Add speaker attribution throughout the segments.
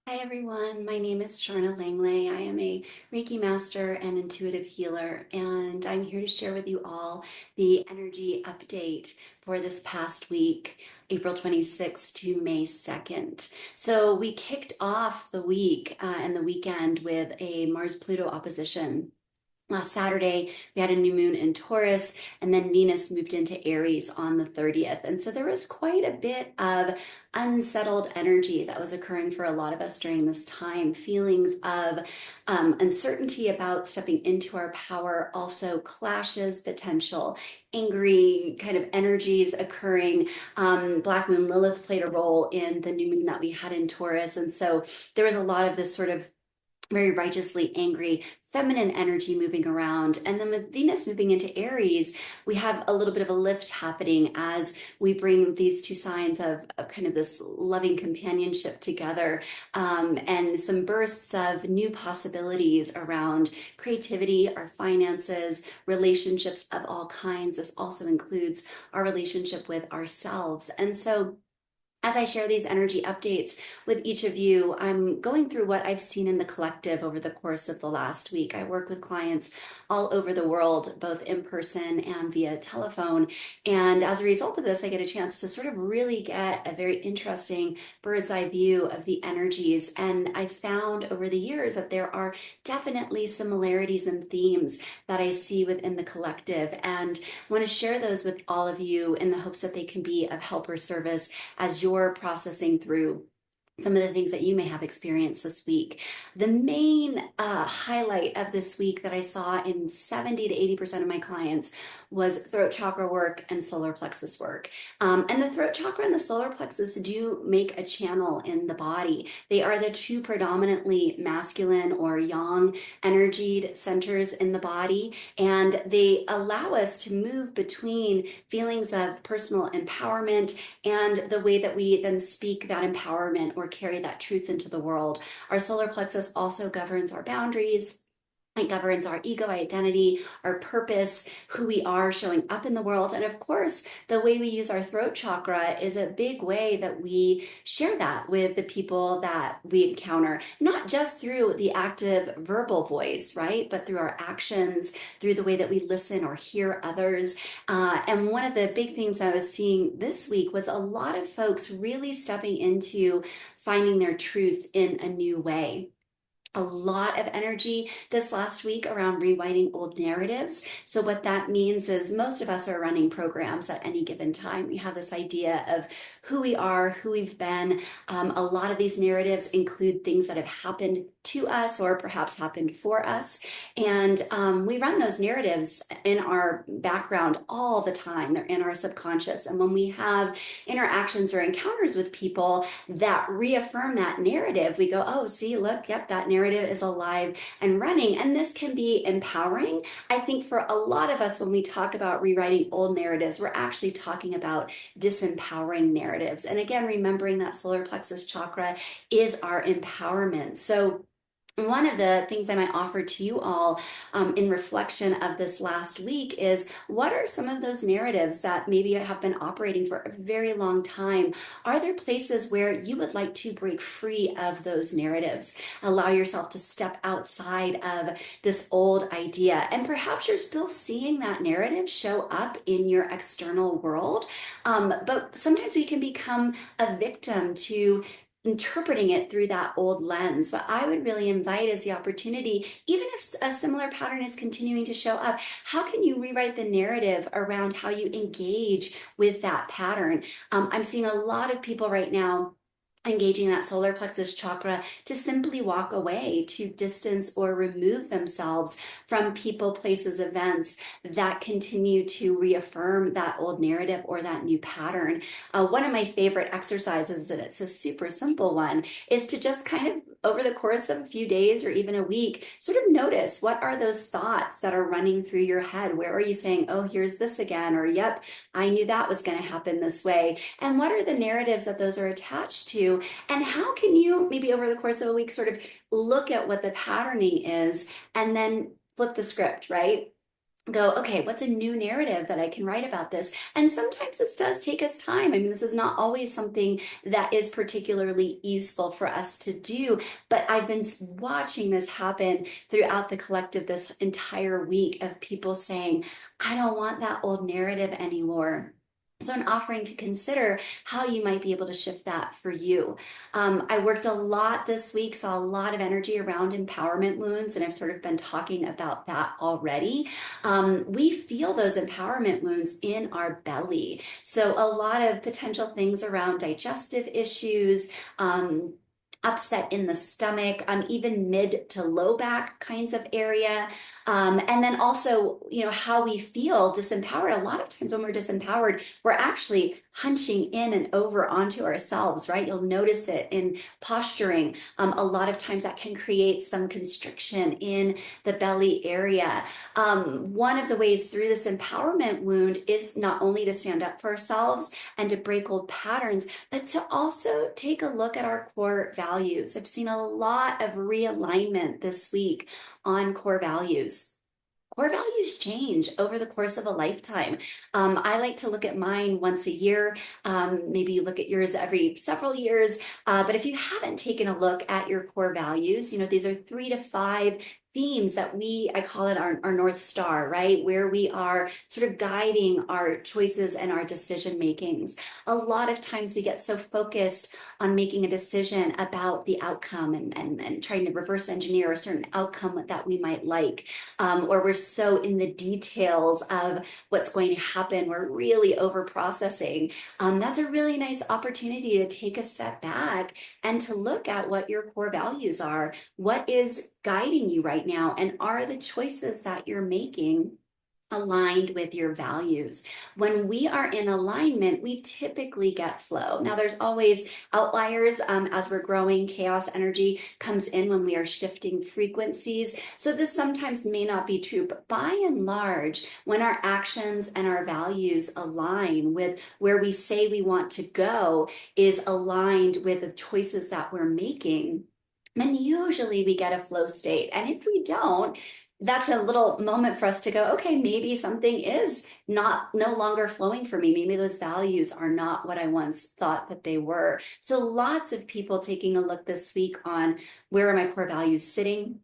Speaker 1: Hi everyone, my name is Sharna Langley. I am a Reiki master and intuitive healer, and I'm here to share with you all the energy update for this past week, April 26th to May 2nd. So we kicked off the week and the weekend with a Mars-Pluto opposition. Last Saturday, we had a new moon in Taurus, and then Venus moved into Aries on the 30th. And so there was quite a bit of unsettled energy that was occurring for a lot of us during this time. Feelings of uncertainty about stepping into our power, also clashes, potential angry kind of energies occurring. Black Moon Lilith played a role in the new moon that we had in Taurus. And so there was a lot of this sort of very righteously angry feminine energy moving around. And then with Venus moving into Aries, we have a little bit of a lift happening as we bring these two signs of kind of this loving companionship together, and some bursts of new possibilities around creativity, our finances, relationships of all kinds. This also includes our relationship with ourselves. And so as I share these energy updates with each of you, I'm going through what I've seen in the collective over the course of the last week. I work with clients all over the world, both in person and via telephone. And as a result of this, I get a chance to sort of really get a very interesting bird's eye view of the energies. And I found over the years that there are definitely similarities and themes that I see within the collective. And I want to share those with all of you in the hopes that they can be of help or service as you're processing through some of the things that you may have experienced this week. The main highlight of this week that I saw in 70 to 80% of my clients was throat chakra work and solar plexus work. And the throat chakra and the solar plexus do make a channel in the body. They are the two predominantly masculine or yang energied centers in the body, and they allow us to move between feelings of personal empowerment and the way that we then speak that empowerment or carry that truth into the world. Our solar plexus also governs our boundaries. It governs our ego identity, our purpose, who we are showing up in the world. And of course, the way we use our throat chakra is a big way that we share that with the people that we encounter, not just through the active verbal voice, right? But through our actions, through the way that we listen or hear others. And one of the big things I was seeing this week was a lot of folks really stepping into finding their truth in a new way. A lot of energy this last week around rewriting old narratives. So what that means is most of us are running programs at any given time. We have this idea of who we are, who we've been. A lot of these narratives include things that have happened to us or perhaps happened for us. And we run those narratives in our background all the time. They're in our subconscious. And when we have interactions or encounters with people that reaffirm that narrative, we go, oh, see, look, yep, that narrative is alive and running. And this can be empowering. I think for a lot of us, when we talk about rewriting old narratives, we're actually talking about disempowering narratives. And again, remembering that solar plexus chakra is our empowerment. So one of the things I might offer to you all in reflection of this last week is, what are some of those narratives that maybe have been operating for a very long time? Are there places where you would like to break free of those narratives? Allow yourself to step outside of this old idea. And perhaps you're still seeing that narrative show up in your external world. But sometimes we can become a victim to interpreting it through that old lens. What I would really invite is the opportunity, even if a similar pattern is continuing to show up, how can you rewrite the narrative around how you engage with that pattern? I'm seeing a lot of people right now engaging that solar plexus chakra to simply walk away, to distance or remove themselves from people, places, events that continue to reaffirm that old narrative or that new pattern. One of my favorite exercises, and it's a super simple one, is to just kind of over the course of a few days or even a week, sort of notice, what are those thoughts that are running through your head? Where are you saying, oh, here's this again, or yep, I knew that was going to happen this way? And what are the narratives that those are attached to? And how can you, maybe over the course of a week, sort of look at what the patterning is and then flip the script, right? go, okay, what's a new narrative that I can write about this? And sometimes this does take us time. I mean, this is not always something that is particularly easeful for us to do, but I've been watching this happen throughout the collective this entire week of people saying, I don't want that old narrative anymore. So, an offering to consider how you might be able to shift that for you. I worked a lot this week, saw a lot of energy around empowerment wounds, and I've sort of been talking about that already. We feel those empowerment wounds in our belly. So, a lot of potential things around digestive issues. Upset in the stomach, even mid to low back kinds of area. And then also, how we feel disempowered. A lot of times when we're disempowered, we're actually hunching in and over onto ourselves, right? You'll notice it in posturing. A lot of times that can create some constriction in the belly area. One of the ways through this empowerment wound is not only to stand up for ourselves and to break old patterns, but to also take a look at our core values. I've seen a lot of realignment this week on core values. Core values change over the course of a lifetime. I like to look at mine once a year. Maybe you look at yours every several years. But if you haven't taken a look at your core values, these are 3 to 5 themes that I call it our North Star, right? Where we are sort of guiding our choices and our decision makings. A lot of times we get so focused on making a decision about the outcome and trying to reverse engineer a certain outcome that we might like, or we're so in the details of what's going to happen. We're really over processing. That's a really nice opportunity to take a step back and to look at what your core values are. What is guiding you right now? And are the choices that you're making aligned with your values? When we are in alignment, we typically get flow. Now, there's always outliers as we're growing. Chaos energy comes in when we are shifting frequencies. So this sometimes may not be true, but by and large, when our actions and our values align with where we say we want to go, is aligned with the choices that we're making, then usually we get a flow state. And if we don't, that's a little moment for us to go, okay, maybe something is no longer flowing for me. Maybe those values are not what I once thought that they were. So lots of people taking a look this week on where are my core values sitting.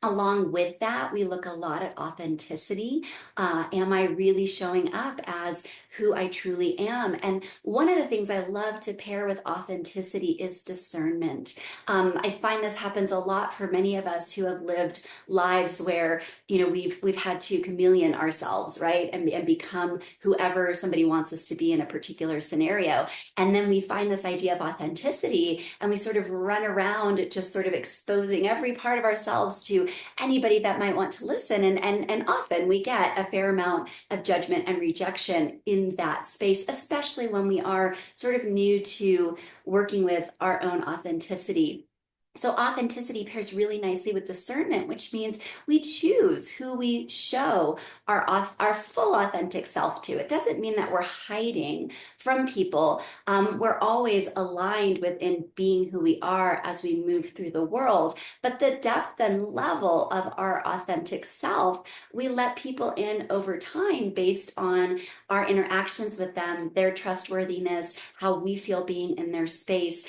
Speaker 1: Along with that, we look a lot at authenticity. Am I really showing up as who I truly am? And one of the things I love to pair with authenticity is discernment. I find this happens a lot for many of us who have lived lives where we've had to chameleon ourselves, right, and become whoever somebody wants us to be in a particular scenario. And then we find this idea of authenticity, and we sort of run around just sort of exposing every part of ourselves to anybody that might want to listen. And often we get a fair amount of judgment and rejection in that space, especially when we are sort of new to working with our own authenticity. So authenticity pairs really nicely with discernment, which means we choose who we show our full authentic self to. It doesn't mean that we're hiding from people. We're always aligned within being who we are as we move through the world. But the depth and level of our authentic self, we let people in over time based on our interactions with them, their trustworthiness, how we feel being in their space.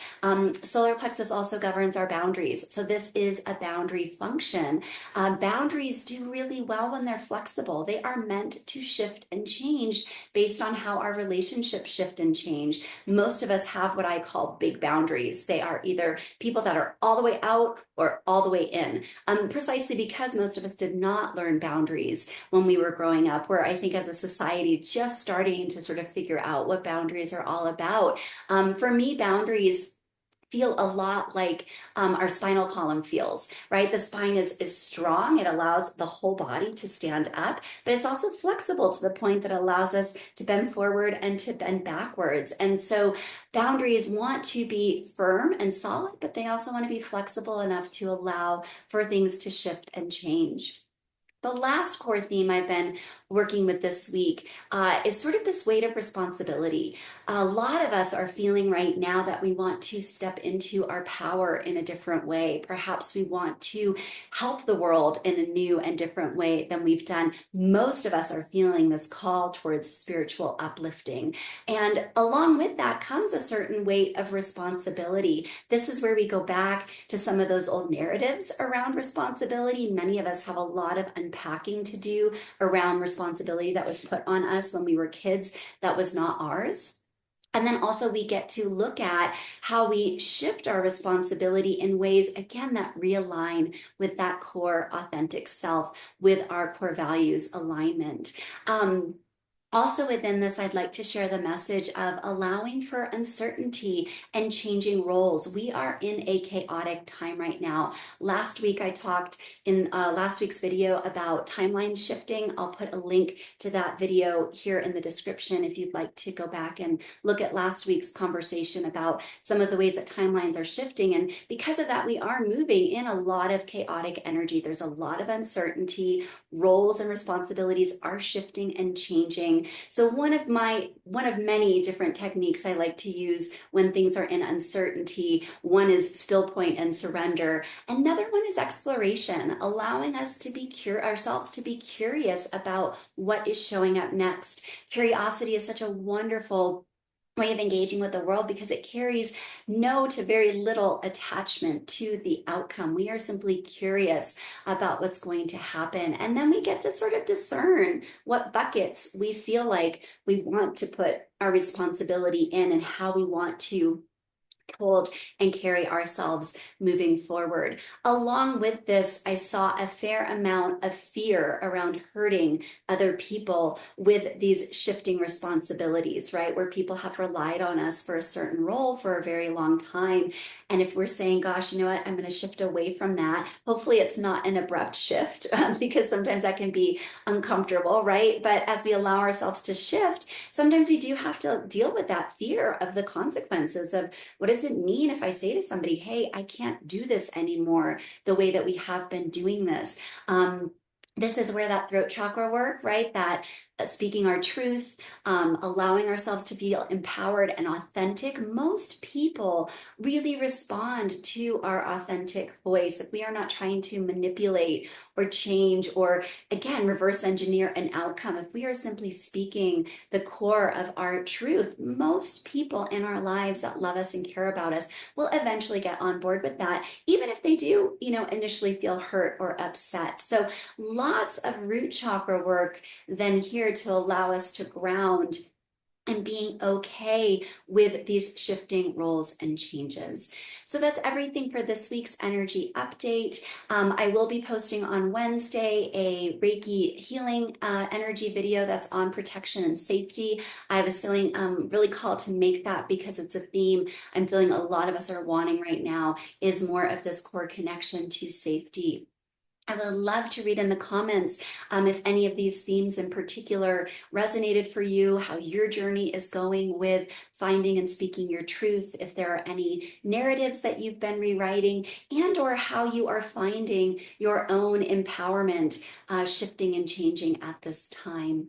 Speaker 1: Solar plexus also governs our boundaries. So this is a boundary function. Boundaries do really well when they're flexible. They are meant to shift and change based on how our relationships shift and change. Most of us have what I call big boundaries. They are either people that are all the way out or all the way in, precisely because most of us did not learn boundaries when we were growing up. We're, I think, as a society, just starting to sort of figure out what boundaries are all about. For me, boundaries feel a lot like our spinal column feels, right? The spine is strong. It allows the whole body to stand up, but it's also flexible to the point that allows us to bend forward and to bend backwards. And so boundaries want to be firm and solid, but they also want to be flexible enough to allow for things to shift and change. The last core theme I've been working with this week is sort of this weight of responsibility. A lot of us are feeling right now that we want to step into our power in a different way. Perhaps we want to help the world in a new and different way than we've done. Most of us are feeling this call towards spiritual uplifting. And along with that comes a certain weight of responsibility. This is where we go back to some of those old narratives around responsibility. Many of us have a lot of unpacking to do around responsibility that was put on us when we were kids that was not ours. And then also we get to look at how we shift our responsibility in ways, again, that realign with that core authentic self, with our core values alignment. Also within this, I'd like to share the message of allowing for uncertainty and changing roles. We are in a chaotic time right now. Last week, I talked in last week's video about timelines shifting. I'll put a link to that video here in the description if you'd like to go back and look at last week's conversation about some of the ways that timelines are shifting. And because of that, we are moving in a lot of chaotic energy. There's a lot of uncertainty. Roles and responsibilities are shifting and changing. So one of many different techniques I like to use when things are in uncertainty, one is still point and surrender. Another one is exploration, allowing us to be ourselves to be curious about what is showing up next. Curiosity is such a wonderful way of engaging with the world because it carries no to very little attachment to the outcome. We are simply curious about what's going to happen. And then we get to sort of discern what buckets we feel like we want to put our responsibility in and how we want to hold and carry ourselves moving forward. Along with this, I saw a fair amount of fear around hurting other people with these shifting responsibilities, right? Where people have relied on us for a certain role for a very long time. And if we're saying, gosh, you know what, I'm going to shift away from that, hopefully it's not an abrupt shift because sometimes that can be uncomfortable, right? But as we allow ourselves to shift, sometimes we do have to deal with that fear of the consequences of what does it mean if I say to somebody, hey, I can't do this anymore the way that we have been doing this? This is where that throat chakra work, right? That speaking our truth, allowing ourselves to feel empowered and authentic. Most people really respond to our authentic voice. If we are not trying to manipulate or change or, again, reverse engineer an outcome, if we are simply speaking the core of our truth, most people in our lives that love us and care about us will eventually get on board with that, even if they do, initially feel hurt or upset. So lots of root chakra work then here to allow us to ground and being okay with these shifting roles and changes. So that's everything for this week's energy update. I will be posting on Wednesday a Reiki healing energy video that's on protection and safety. I was feeling really called to make that because it's a theme I'm feeling a lot of us are wanting right now is more of this core connection to safety. I would love to read in the comments if any of these themes in particular resonated for you, how your journey is going with finding and speaking your truth, if there are any narratives that you've been rewriting, and or how you are finding your own empowerment shifting and changing at this time.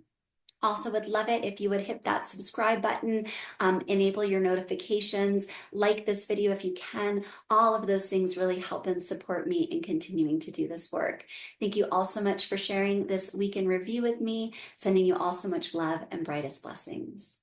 Speaker 1: Also would love it if you would hit that subscribe button, enable your notifications, like this video if you can. All of those things really help and support me in continuing to do this work. Thank you all so much for sharing this week in review with me. Sending you all so much love and brightest blessings.